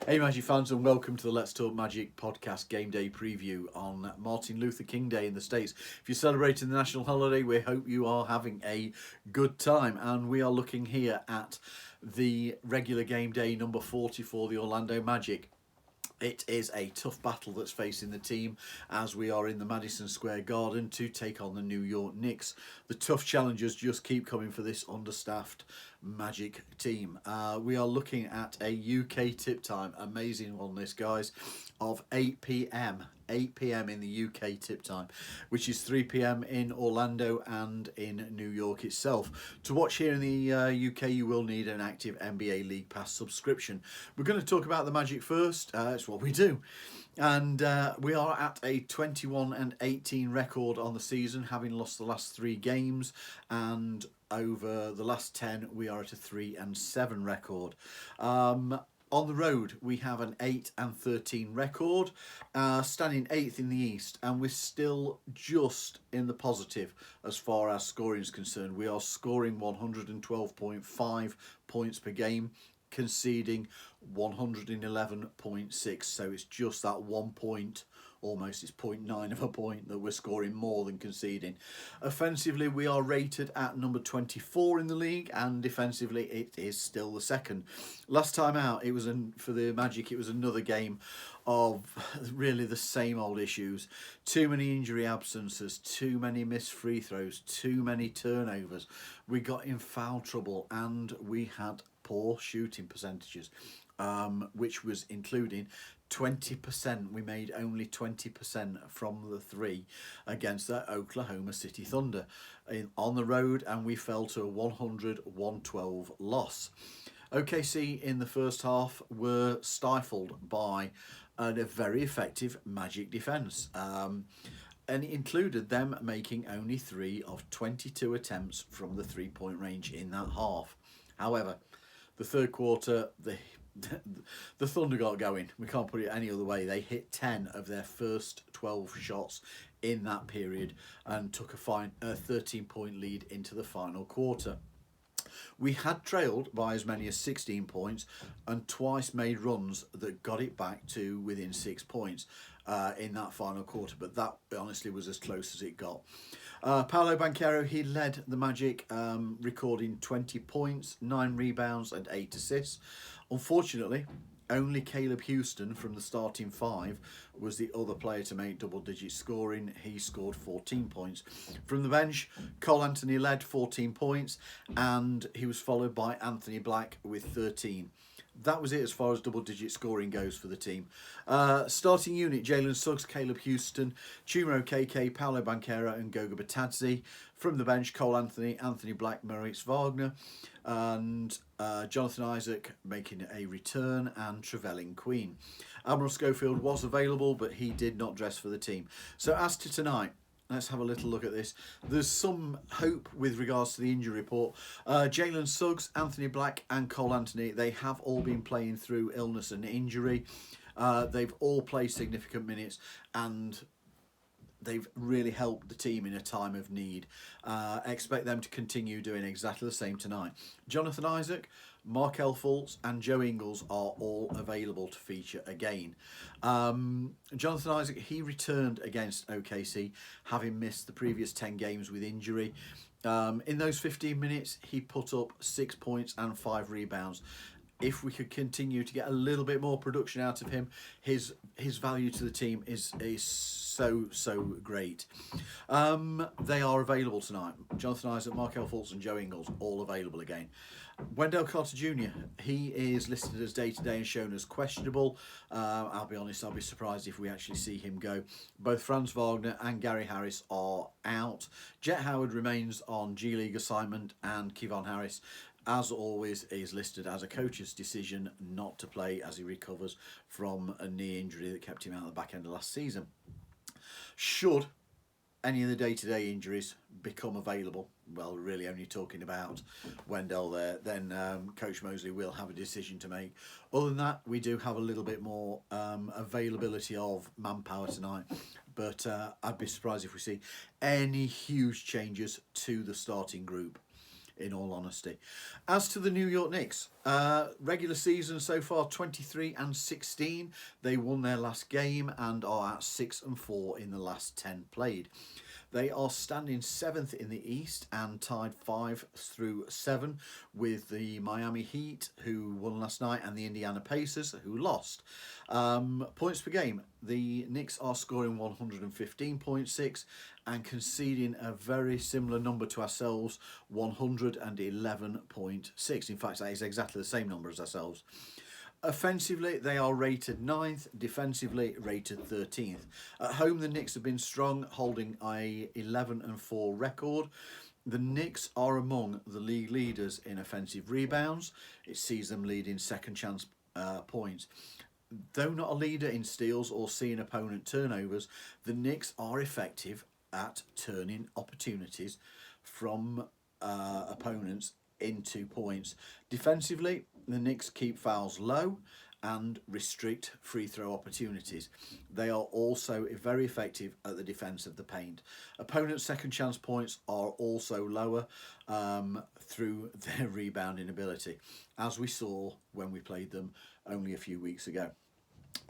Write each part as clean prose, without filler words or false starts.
Hey Magic fans, and welcome to the Let's Talk Magic podcast game day preview on Martin Luther King Day in the States. If you're celebrating the national holiday, we hope you are having a good time, and we are looking here at the regular game day number 40 for the Orlando Magic. It is a tough battle that's facing the team as we are in the Madison Square Garden to take on the New York Knicks. The tough challenges just keep coming for this understaffed Magic team. We are looking at a UK tip time, amazing one this guys, of 8 p.m. 8 p.m. in the UK tip time, which is 3 p.m. in Orlando and in New York itself. To watch here in the UK, you will need an active NBA League Pass subscription. We're going to talk about the Magic first. It's what we do. And we are at a 21-18 record on the season, having lost the last 3 games, and over the last 10 we are at a 3-7 record. On the road, we have an 8-13 record, standing 8th in the East, and we're still just in the positive as far as scoring is concerned. We are scoring 112.5 points per game, conceding 111.6, so it's just that 1 point, almost it's 0.9 of a point, that we're scoring more than conceding. Offensively, we are rated at number 24 in the league, and defensively it is still the second. Last time out, it was for the Magic, it was another game of really the same old issues. Too many injury absences, too many missed free throws, too many turnovers. We got in foul trouble, and we had poor shooting percentages, which was including 20%. We made only 20% from the 3 against the Oklahoma City Thunder on the road, and we fell to a 100-112 loss. OKC in the first half were stifled by a very effective Magic defence. And it included them making only 3 of 22 attempts from the 3-point range in that half. However, the third quarter, the Thunder got going. We can't put it any other way. They hit 10 of their first 12 shots in that period and took a 13-point lead into the final quarter. We had trailed by as many as 16 points and twice made runs that got it back to within 6 points in that final quarter, but that honestly was as close as it got. Paolo Banchero, he led the Magic, recording 20 points, 9 rebounds and 8 assists. Unfortunately, only Caleb Houston from the starting 5 was the other player to make double-digit scoring. He scored 14 points. From the bench, Cole Anthony led 14 points, and he was followed by Anthony Black with 13. That was it as far as double-digit scoring goes for the team. Starting unit, Jalen Suggs, Caleb Houston, Chuma KK, Paolo Banchero and Goga Batadze. From the bench, Cole Anthony, Anthony Black, Moritz Wagner, and Jonathan Isaac making a return, and Trevelyan Queen. Admiral Schofield was available, but he did not dress for the team. So as to tonight, let's have a little look at this. There's some hope with regards to the injury report. Jalen Suggs, Anthony Black and Cole Anthony, they have all been playing through illness and injury. They've all played significant minutes, and they've really helped the team in a time of need. Expect them to continue doing exactly the same tonight. Jonathan Isaac, Markel Fultz and Joe Ingles are all available to feature again. Jonathan Isaac, he returned against OKC, having missed the previous 10 games with injury. In those 15 minutes, he put up 6 points and 5 rebounds. If we could continue to get a little bit more production out of him, his value to the team is so great. They are available tonight. Jonathan Isaac, Markel Fultz and Joe Ingles, all available again. Wendell Carter Jr., he is listed as day-to-day and shown as questionable. I'll be honest, I'll be surprised if we actually see him go. Both Franz Wagner and Gary Harris are out. Jet Howard remains on G League assignment, and Kevon Harris, as always, is listed as a coach's decision not to play as he recovers from a knee injury that kept him out at the back end of last season. Should any of the day-to-day injuries become available, well, we're really only talking about Wendell there, then Coach Mosley will have a decision to make. Other than that, we do have a little bit more availability of manpower tonight, but I'd be surprised if we see any huge changes to the starting group. in all honesty. As to the New York Knicks, regular season so far 23-16. They won their last game and are at 6-4 in the last 10 played. They are standing 7th in the East and tied 5 through 7 with the Miami Heat, who won last night, and the Indiana Pacers, who lost. Points per game, the Knicks are scoring 115.6 and conceding a very similar number to ourselves, 111.6. In fact, that is exactly the same number as ourselves. Offensively, they are rated 9th. Defensively, rated 13th. At home, the Knicks have been strong, holding a 11-4 record. The Knicks are among the league leaders in offensive rebounds. It sees them leading second chance points. Though not a leader in steals or seeing opponent turnovers, the Knicks are effective at turning opportunities from opponents into points. Defensively, the Knicks keep fouls low and restrict free throw opportunities. They are also very effective at the defence of the paint. Opponents' second chance points are also lower through their rebounding ability, as we saw when we played them only a few weeks ago.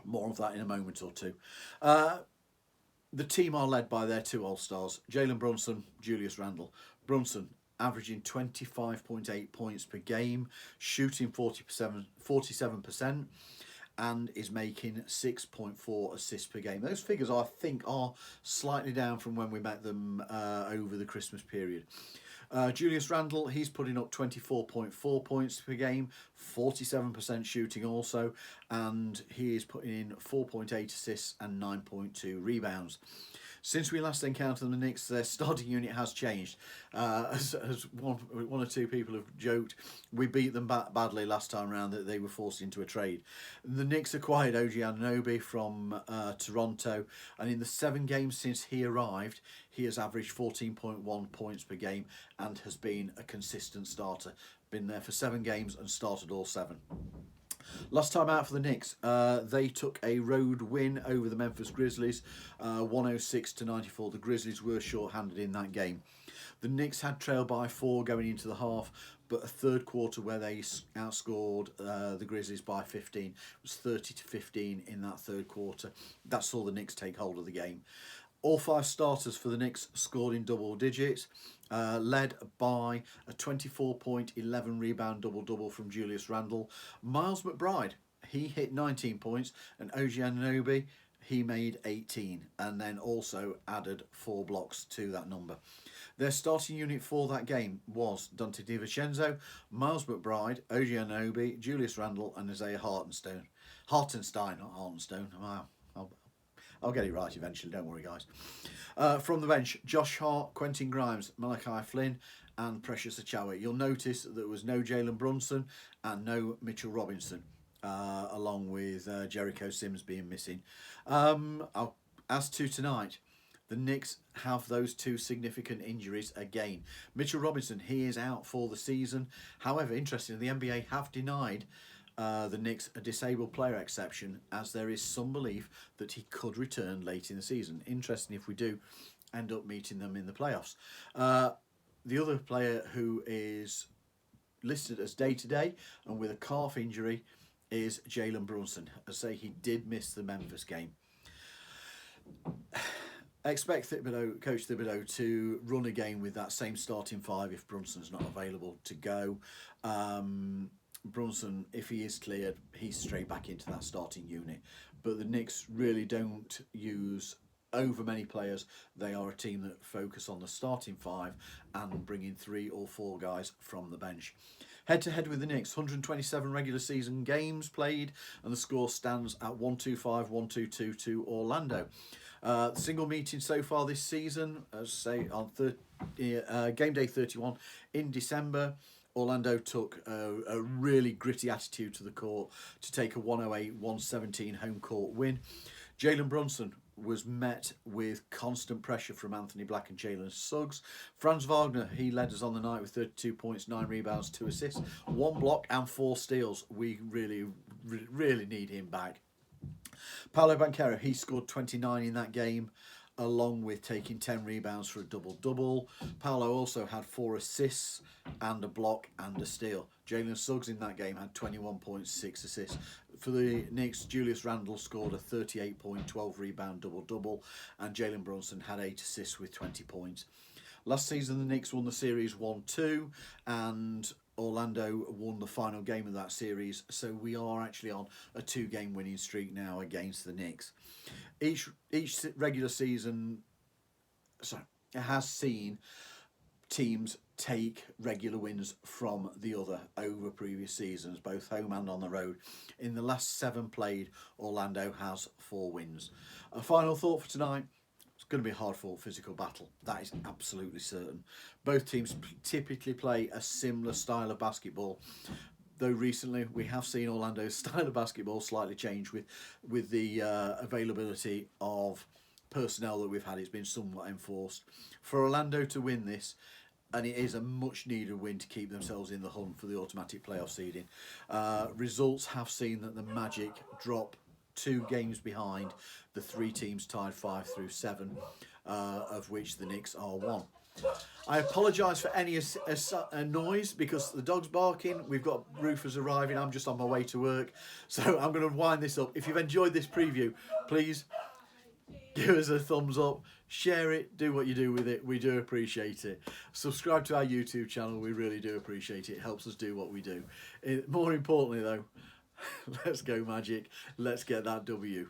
More of that in a moment or two. The team are led by their two All-Stars, Jalen Brunson, Julius Randle. Brunson averaging 25.8 points per game, shooting 47%, and is making 6.4 assists per game. Those figures, I think, are slightly down from when we met them over the Christmas period. Julius Randle, he's putting up 24.4 points per game, 47% shooting also, and he is putting in 4.8 assists and 9.2 rebounds. Since we last encountered the Knicks, their starting unit has changed. As one or two people have joked, we beat them badly last time around, that they were forced into a trade. The Knicks acquired OG Anunoby from Toronto, and in the 7 games since he arrived, he has averaged 14.1 points per game and has been a consistent starter. Been there for 7 games and started all 7. Last time out for the Knicks, they took a road win over the Memphis Grizzlies, 106-94. The Grizzlies were short-handed in that game. The Knicks had trailed by 4 going into the half, but a third quarter where they outscored the Grizzlies by 15. It was 30-15 in that third quarter. That saw the Knicks take hold of the game. All 5 starters for the Knicks scored in double digits, led by a 24-point, 11-rebound double-double from Julius Randle. Miles McBride, he hit 19 points, and OG Anunoby, he made 18, and then also added 4 blocks to that number. Their starting unit for that game was Dante DiVincenzo, Miles McBride, OG Anunoby, Julius Randle, and Isaiah Hartenstein. Hartenstein, not Hartenstone. Wow. I'll get it right eventually, don't worry, guys. From the bench, Josh Hart, Quentin Grimes, Malachi Flynn, and Precious Achiuwa. You'll notice that there was no Jalen Brunson and no Mitchell Robinson, along with Jericho Sims being missing. As to tonight, the Knicks have those 2 significant injuries again. Mitchell Robinson, he is out for the season. However, interestingly, the NBA have denied the Knicks a disabled player exception, as there is some belief that he could return late in the season. Interesting if we do end up meeting them in the playoffs. The other player who is listed as day-to-day and with a calf injury is Jalen Brunson. I say he did miss the Memphis game. Expect Coach Thibodeau to run again with that same starting 5 if Brunson's not available to go. Brunson, if he is cleared, he's straight back into that starting unit. But the Knicks really don't use over many players. They are a team that focus on the starting 5 and bring in 3 or 4 guys from the bench. Head-to-head with the Knicks, 127 regular season games played, and the score stands at 125-122 to Orlando. Single meeting so far this season, as say on game day 31 in December, Orlando took a really gritty attitude to the court to take a 108-117 home court win. Jalen Brunson was met with constant pressure from Anthony Black and Jalen Suggs. Franz Wagner, he led us on the night with 32 points, 9 rebounds, 2 assists, 1 block and 4 steals. We really need him back. Paolo Banchero, he scored 29 in that game. along with taking 10 rebounds for a double-double. Paolo also had 4 assists and a block and a steal. Jalen Suggs in that game had 21.6 assists. For the Knicks, Julius Randle scored a 38-point, 12-rebound double-double, and Jalen Brunson had 8 assists with 20 points. Last season, the Knicks won the series 1-2, and Orlando won the final game of that series, so we are actually on a 2-game winning streak now against the Knicks. Each regular season has seen teams take regular wins from the other over previous seasons, both home and on the road. In the last 7 played, Orlando has 4 wins. A final thought for tonight: it's going to be a hard-fought physical battle. That is absolutely certain. Both teams typically play a similar style of basketball, though recently we have seen Orlando's style of basketball slightly change with the availability of personnel that we've had. It's been somewhat enforced. For Orlando to win this, and it is a much needed win to keep themselves in the hunt for the automatic playoff seeding. Results have seen that the Magic drop 2 games behind the 3 teams tied 5 through 7, of which the Knicks are 1. I apologise for any noise because the dog's barking. We've got roofers arriving. I'm just on my way to work, so I'm going to wind this up. If you've enjoyed this preview, please give us a thumbs up, share it, do what you do with it. We do appreciate it. Subscribe to our YouTube channel. We really do appreciate it. It helps us do what we do. More importantly though, let's go Magic. Let's get that W.